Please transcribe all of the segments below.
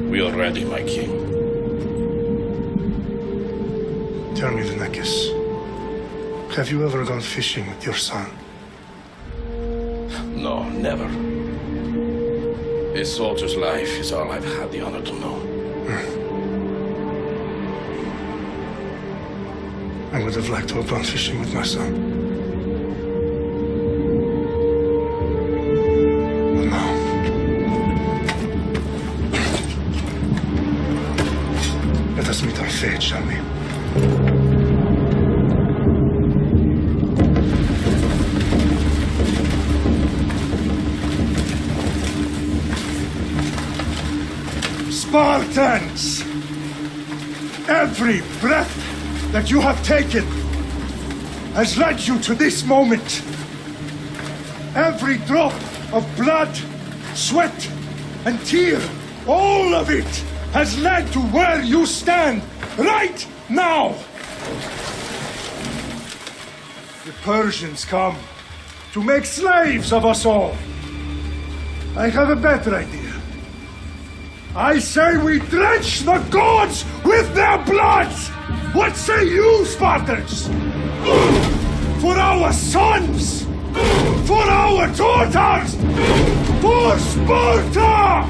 We are ready, my king. Tell me, Vinakis, have you ever gone fishing with your son? No, never. A soldier's life is all I've had the honor to know. I would have liked to have gone fishing with my son. But no. Let us meet our fate, shall we? Spartans! Every breath that you have taken has led you to this moment. Every drop of blood, sweat, and tear, all of it has led to where you stand right now. The Persians come to make slaves of us all. I have a better idea. I say we drench the gods with their blood! What say you, Spartans? For our sons! For our daughters! For Sparta!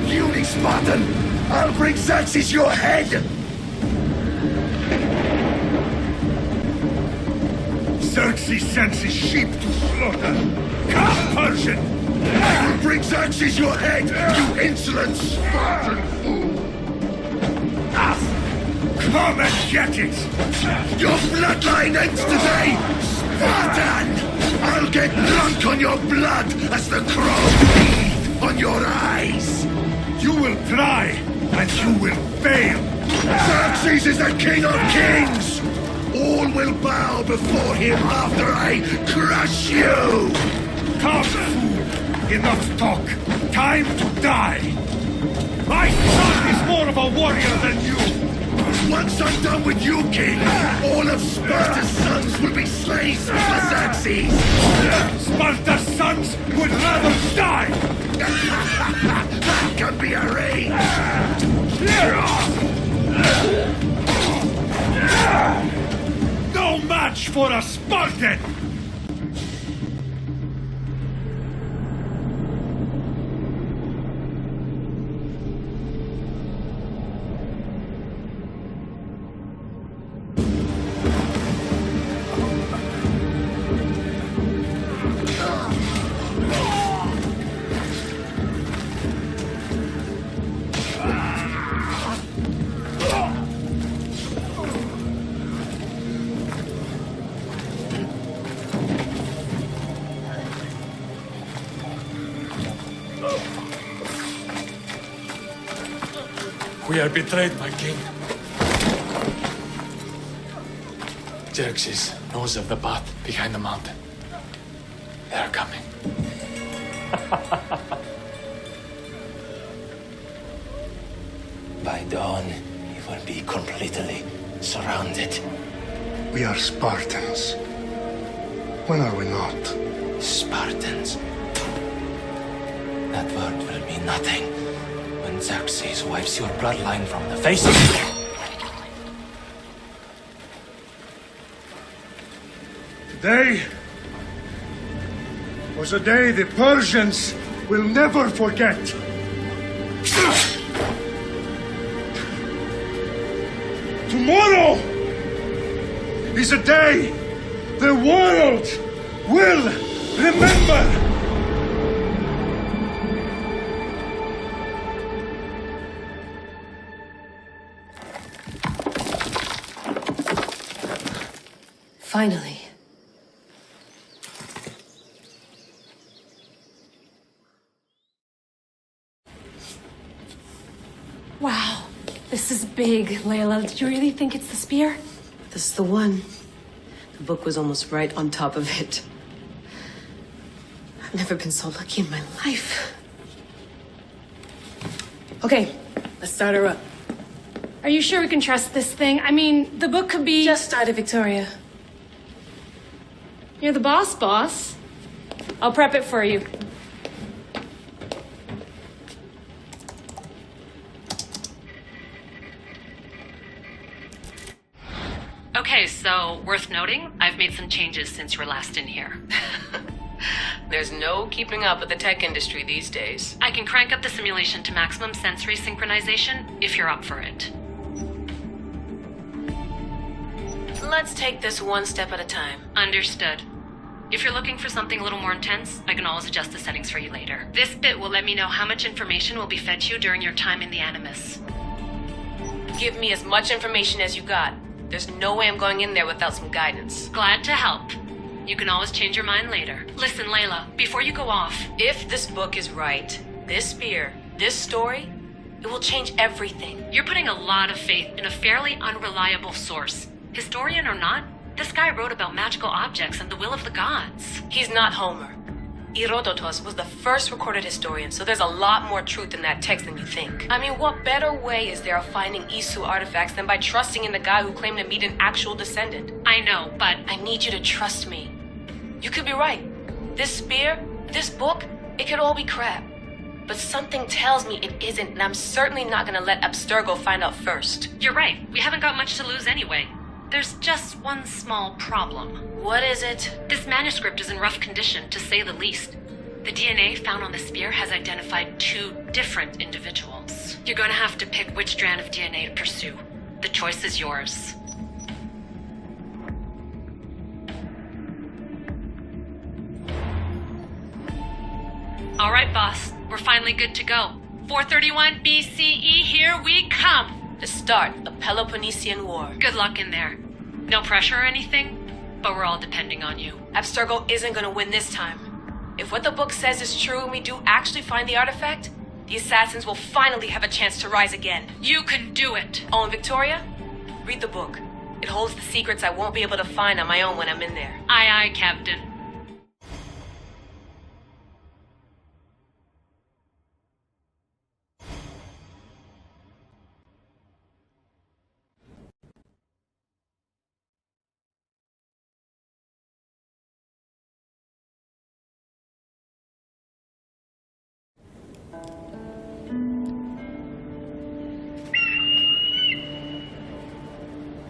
Puny Spartan! I'll bring Xerxes your head! Xerxes sends his sheep to slaughter. Come, Persian! I will bring Xerxes your head, you insolent Spartan fool! Come and get it! Your bloodline ends today, Spartan! I'll get drunk on your blood as the crows feed on your eyes! You will try, and you will fail! Xerxes is the king of kings! All will bow before him after I crush you! Come, fool! Enough talk! Time to die! My son is more of a warrior than you! Once I'm done with you, king, all of Sparta's sons will be slaves for Xerxes! Sparta's sons would rather die! That can be arranged! No match for a Spartan! We are betrayed, my king. Xerxes knows of the path behind the mountain. They are coming. By dawn, he will be completely surrounded. We are Spartans. When are we not? Spartans. That word will mean nothing when Xerxes wipes your bloodline from the face of the earth. Today was a day the Persians will never forget. Tomorrow is a day the world will remember. Finally. Wow, this is big, Layla. Did you really think it's the spear? This is the one. The book was almost right on top of it. I've never been so lucky in my life. Okay, let's start her up. Are you sure we can trust this thing? I mean, the book could be... Just started, Victoria. You're the boss. I'll prep it for you. Okay, so worth noting, I've made some changes since you were last in here. There's no keeping up with the tech industry these days. I can crank up the simulation to maximum sensory synchronization if you're up for it. Let's take this one step at a time. Understood. If you're looking for something a little more intense, I can always adjust the settings for you later. This bit will let me know how much information will be fed to you during your time in the Animus. Give me as much information as you got. There's no way I'm going in there without some guidance. Glad to help. You can always change your mind later. Listen, Layla, before you go off... If this book is right, this spear, this story, it will change everything. You're putting a lot of faith in a fairly unreliable source. Historian or not, this guy wrote about magical objects and the will of the gods. He's not Homer. Herodotus was the first recorded historian, so there's a lot more truth in that text than you think. I mean, what better way is there of finding Isu artifacts than by trusting in the guy who claimed to meet an actual descendant? I know, but... I need you to trust me. You could be right. This spear, this book, it could all be crap. But something tells me it isn't, and I'm certainly not gonna let Abstergo find out first. You're right. We haven't got much to lose anyway. There's just one small problem. What is it? This manuscript is in rough condition, to say the least. The DNA found on the spear has identified 2 different individuals. You're going to have to pick which strand of DNA to pursue. The choice is yours. All right, boss. We're finally good to go. 431 BCE, here we come! The start of Peloponnesian War. Good luck in there. No pressure or anything, but we're all depending on you. Abstergo isn't gonna win this time. If what the book says is true and we do actually find the artifact, the assassins will finally have a chance to rise again. You can do it! Oh, and Victoria? Read the book. It holds the secrets I won't be able to find on my own when I'm in there. Aye, aye, Captain.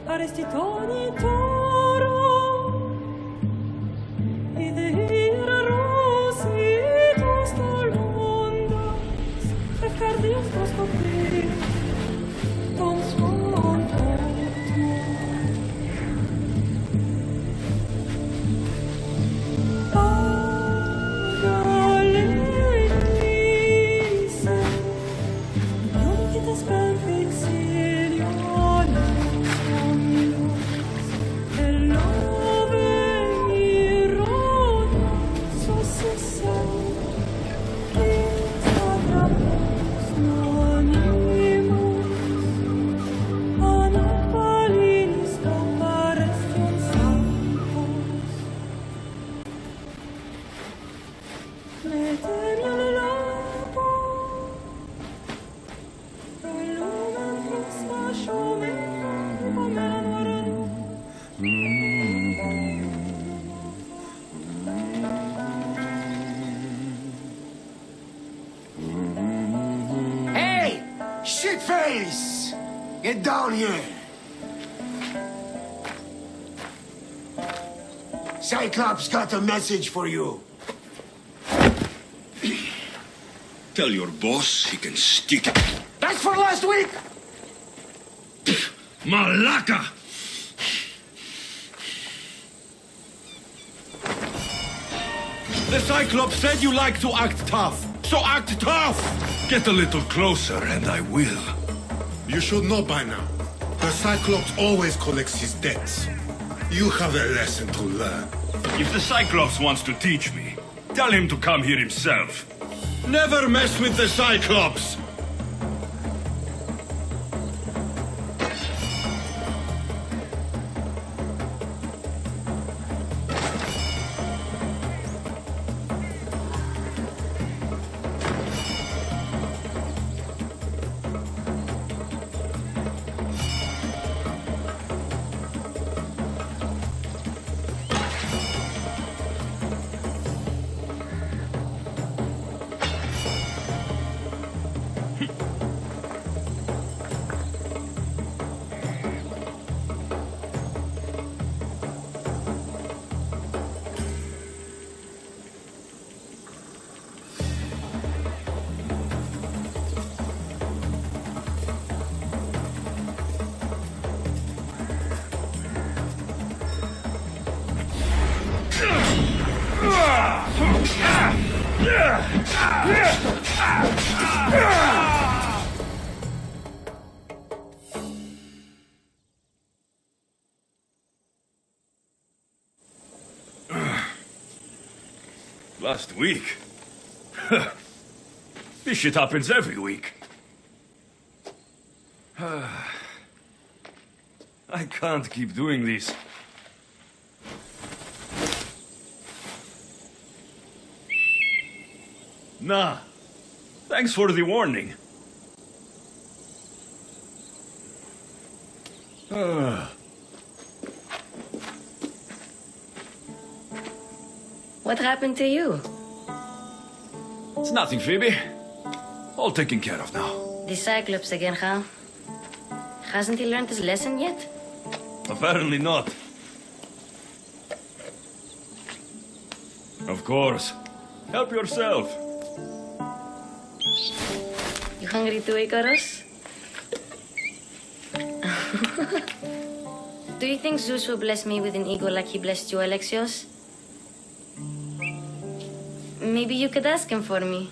Arrestitoni toro idehira rositos tolondas efcardios proscopir tom svon Shitface! Get down here! Cyclops got a message for you. Tell your boss he can stick it. That's for last week! Malaka! The Cyclops said you like to act tough, so act tough! Get a little closer and I will. You should know by now. The Cyclops always collects his debts. You have a lesson to learn. If the Cyclops wants to teach me, tell him to come here himself. Never mess with the Cyclops! Last week? This shit happens every week. I can't keep doing this. Nah. Thanks for the warning. What happened to you? It's nothing, Phoebe. All taken care of now. The Cyclops again, huh? Hasn't he learned his lesson yet? Apparently not. Of course. Help yourself. You hungry too, Icarus? Do you think Zeus will bless me with an ego like he blessed you, Alexios? Maybe you could ask him for me.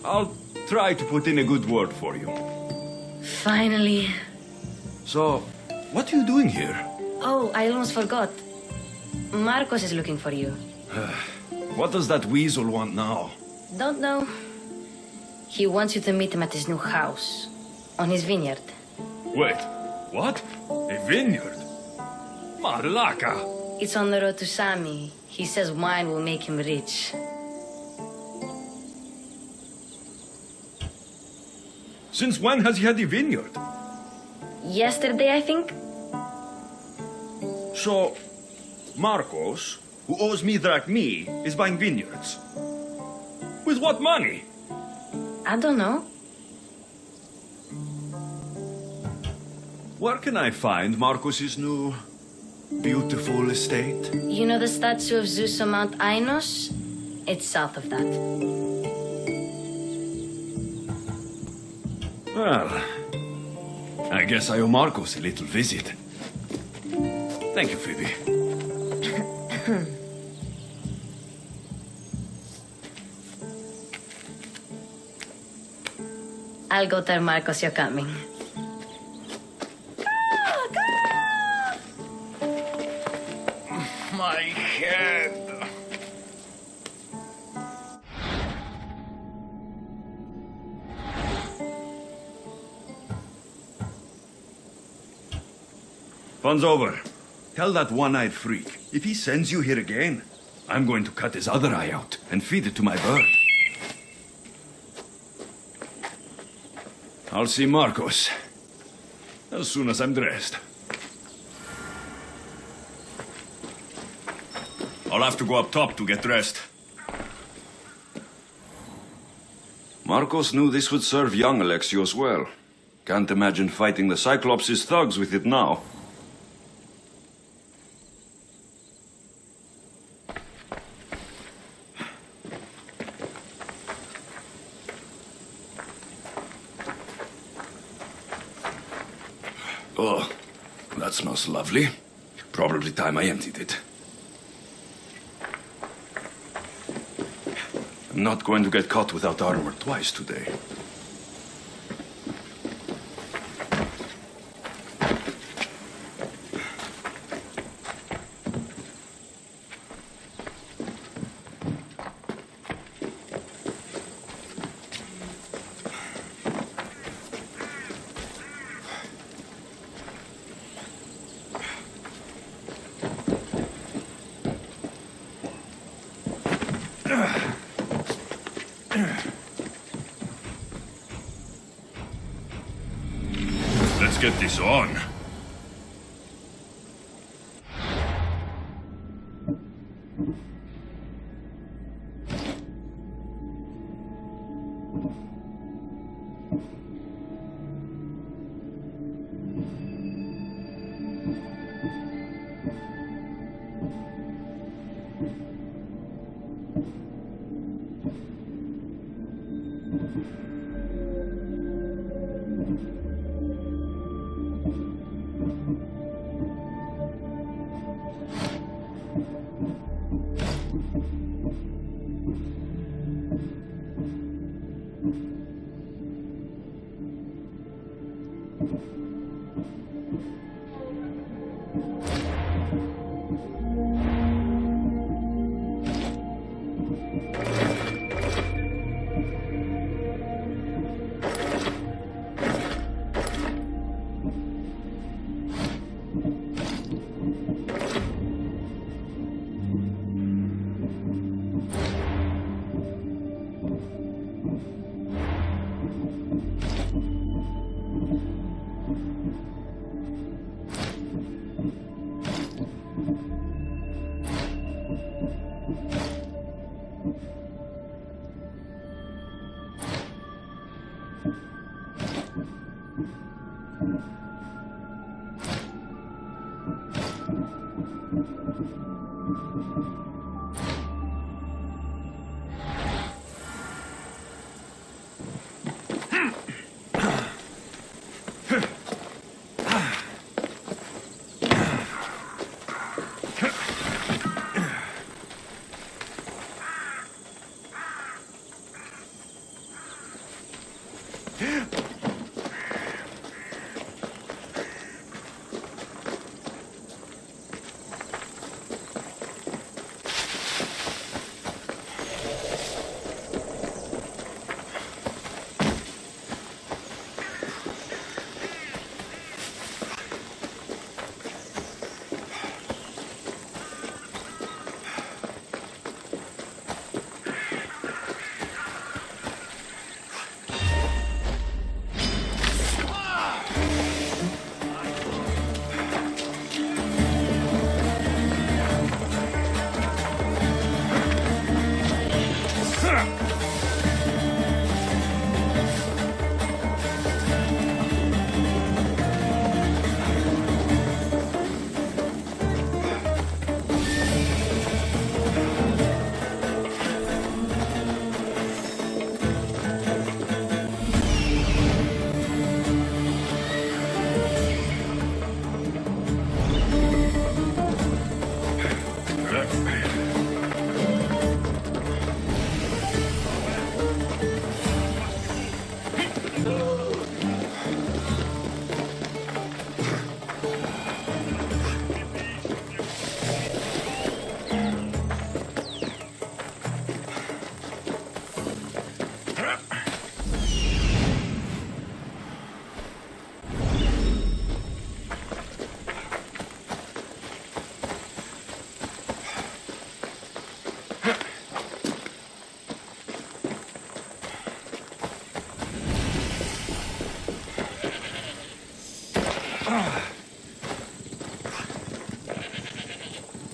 I'll try to put in a good word for you. Finally. So, what are you doing here? Oh, I almost forgot. Marcos is looking for you. What does that weasel want now? Don't know. He wants you to meet him at his new house. On his vineyard. Wait, what? A vineyard? Marlaka! It's on the road to Sami. He says wine will make him rich. Since when has he had a vineyard? Yesterday, I think? So, Marcos, who owes me drachmi, is buying vineyards. With what money? I don't know. Where can I find Marcos's new, beautiful estate? You know the statue of Zeus on Mount Ainos? It's south of that. Well, I guess I owe Marcos a little visit. Thank you, Phoebe. I'll go tell Marcos you're coming. My head. Fun's over. Tell that one-eyed freak, if he sends you here again, I'm going to cut his other eye out and feed it to my bird. I'll see Marcos as soon as I'm dressed. I'll have to go up top to get dressed. Marcos knew this would serve young Alexios well. Can't imagine fighting the Cyclops' thugs with it now. Oh, that smells lovely. Probably time I emptied it. I'm not going to get caught without armor twice today. Let's get this on.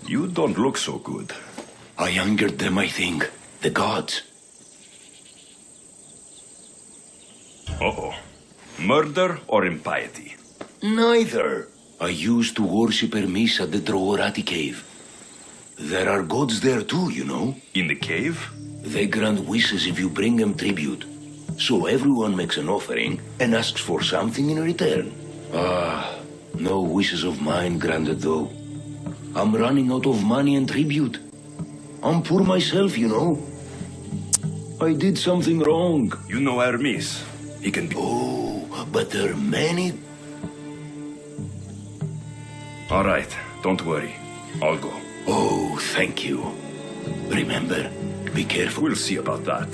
You don't look so good. I angered them, I think. The gods. Uh-oh. Murder or impiety? Neither. I used to worship Hermes at the Droorati cave. There are gods there too, you know. In the cave? They grant wishes if you bring them tribute. So everyone makes an offering and asks for something in return. Ah, no wishes of mine granted though. I'm running out of money and tribute. I'm poor myself, you know. I did something wrong. You know Hermes. He can be... Oh, but there are many... All right, don't worry. I'll go. Oh, thank you. Remember, be careful. We'll see about that.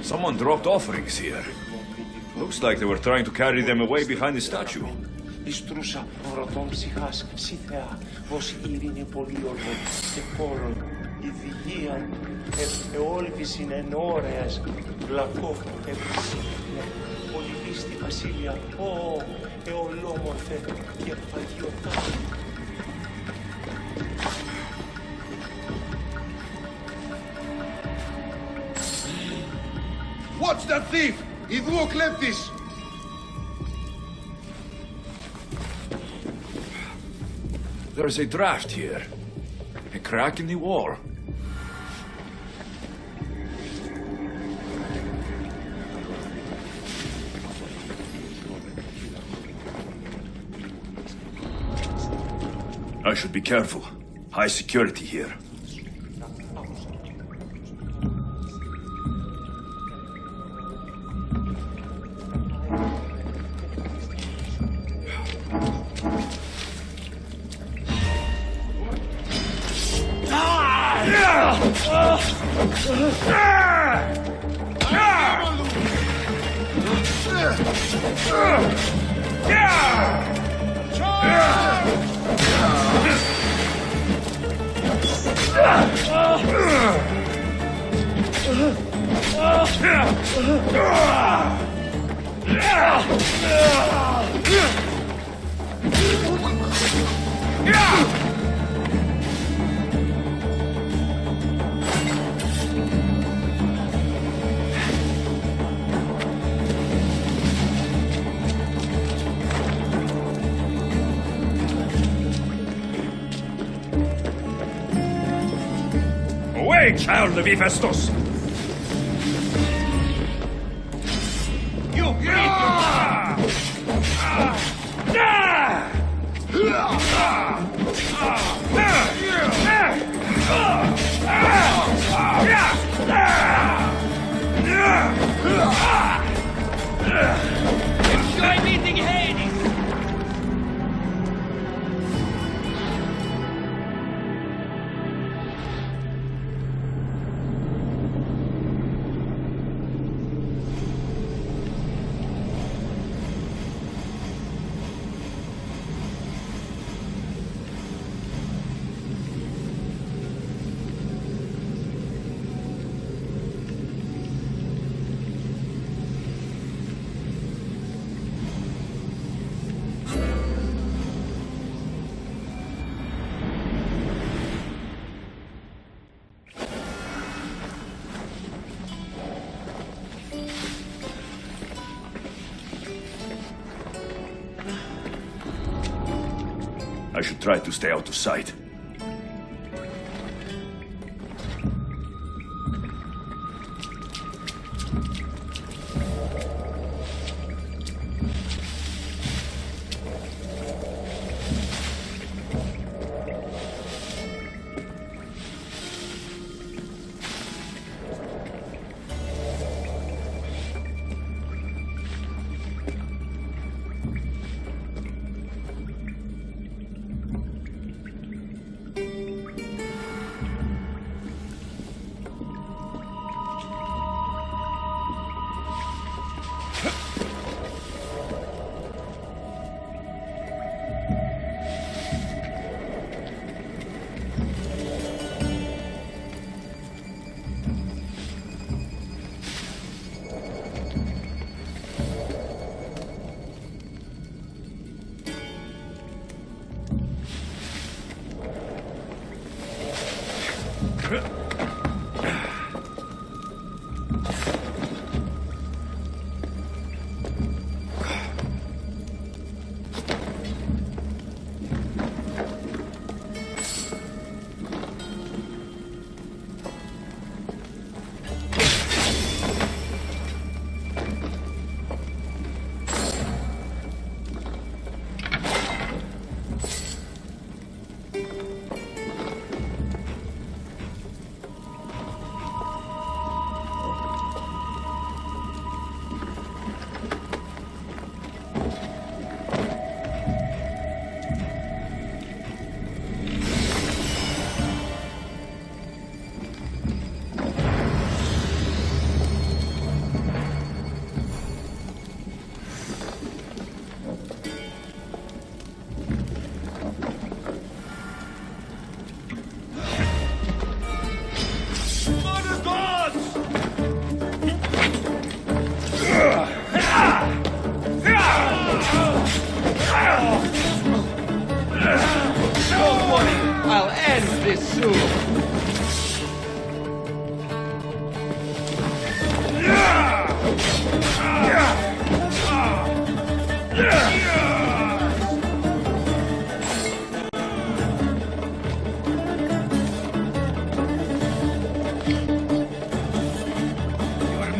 Someone dropped offerings here. Looks like they were trying to carry them away behind the statue. ηθικίαν εόλπισιν εν ώρεας γλακό ευσύχνε πολυλίστη βασίλεια ω εολόμορφε και παγιωτά. Watch that thief! Ιδού ο κλέπτης! There's a draft here. A crack in the wall. I should be careful. High security here. Away, child of Hephaestus! You breed Enjoy meeting Hades! I should try to stay out of sight.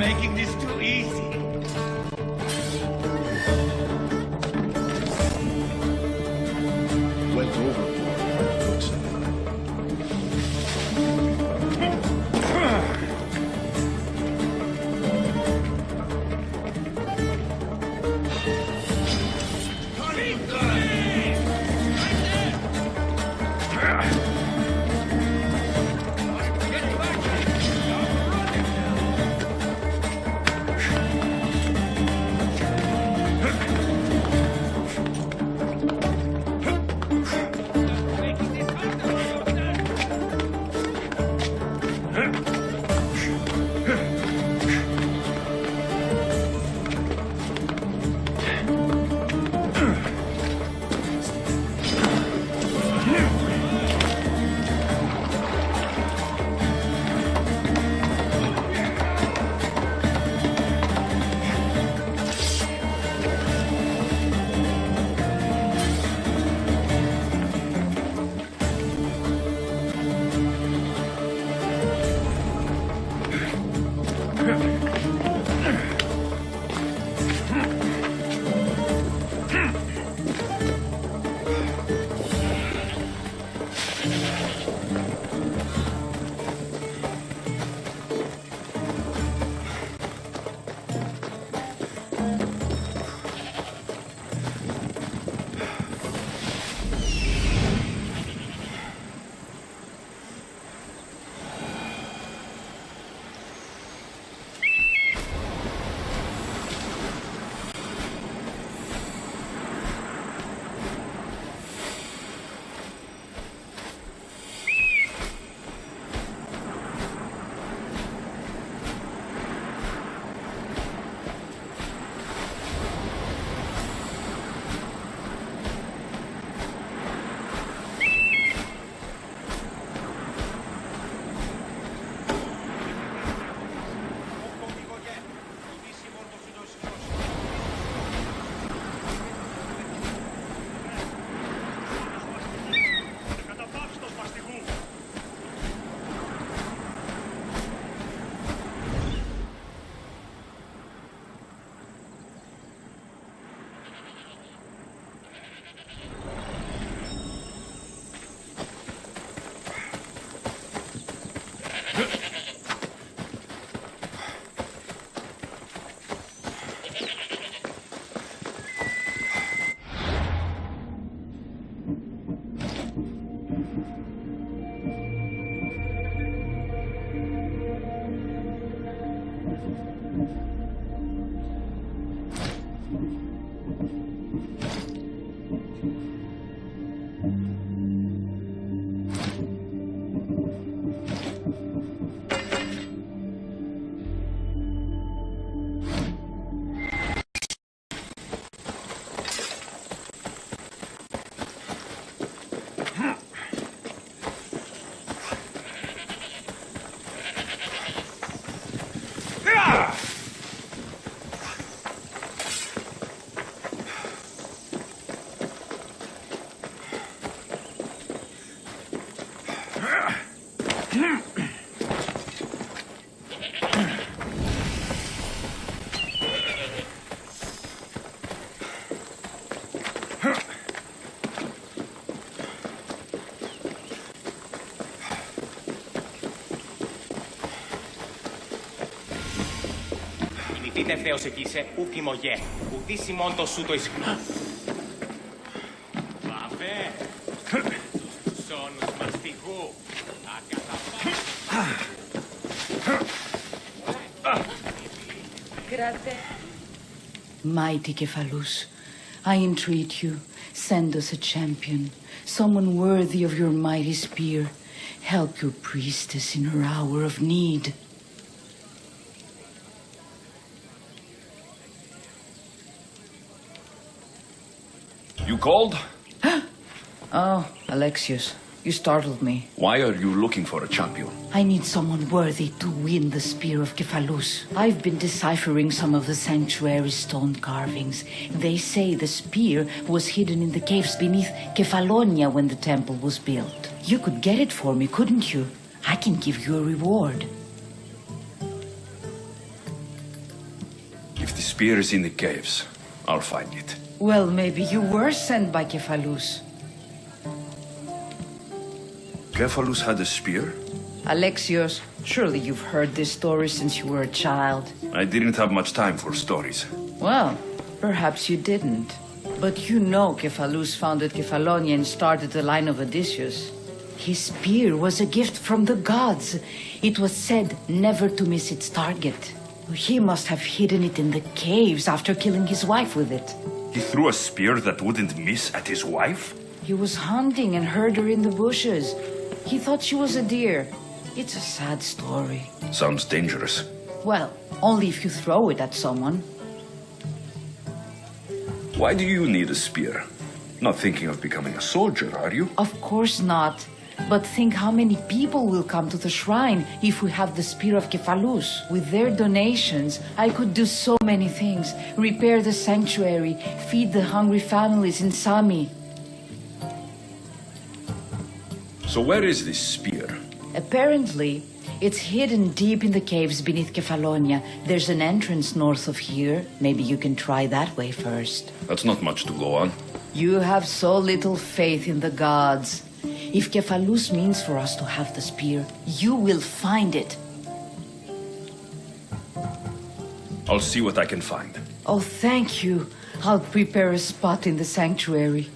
making this too easy. Went overboard, looks like. Είτε Θεός εκείσε, ουκ ημωγέ, ουδήσι μόντο σου το ισχύει. Βαβέ, τους σώνους μαστιγού, Mighty Kephalus, I entreat you, send us a champion, someone worthy of your mighty spear. Help your priestess in her hour of need. You called? Oh, Alexius, you startled me. Why are you looking for a champion? I need someone worthy to win the spear of Kephalus. I've been deciphering some of the sanctuary's stone carvings. They say the spear was hidden in the caves beneath Kefalonia when the temple was built. You could get it for me, couldn't you? I can give you a reward. The spear is in the caves. I'll find it. Well, maybe you were sent by Kephalus. Cephalus had a spear? Alexios, surely you've heard this story since you were a child. I didn't have much time for stories. Well, perhaps you didn't. But you know Kephalus founded Kefalonia and started the line of Odysseus. His spear was a gift from the gods. It was said never to miss its target. He must have hidden it in the caves after killing his wife with it. He threw a spear that wouldn't miss at his wife? He was hunting and heard her in the bushes. He thought she was a deer. It's a sad story. Sounds dangerous. Well, only if you throw it at someone. Why do you need a spear? Not thinking of becoming a soldier, are you? Of course not. But think how many people will come to the shrine if we have the spear of Kephalus. With their donations, I could do so many things. Repair the sanctuary, feed the hungry families in Sami. So where is this spear? Apparently, it's hidden deep in the caves beneath Kefalonia. There's an entrance north of here. Maybe you can try that way first. That's not much to go on. You have so little faith in the gods. If Kephalus means for us to have the spear, you will find it. I'll see what I can find. Oh, thank you. I'll prepare a spot in the sanctuary.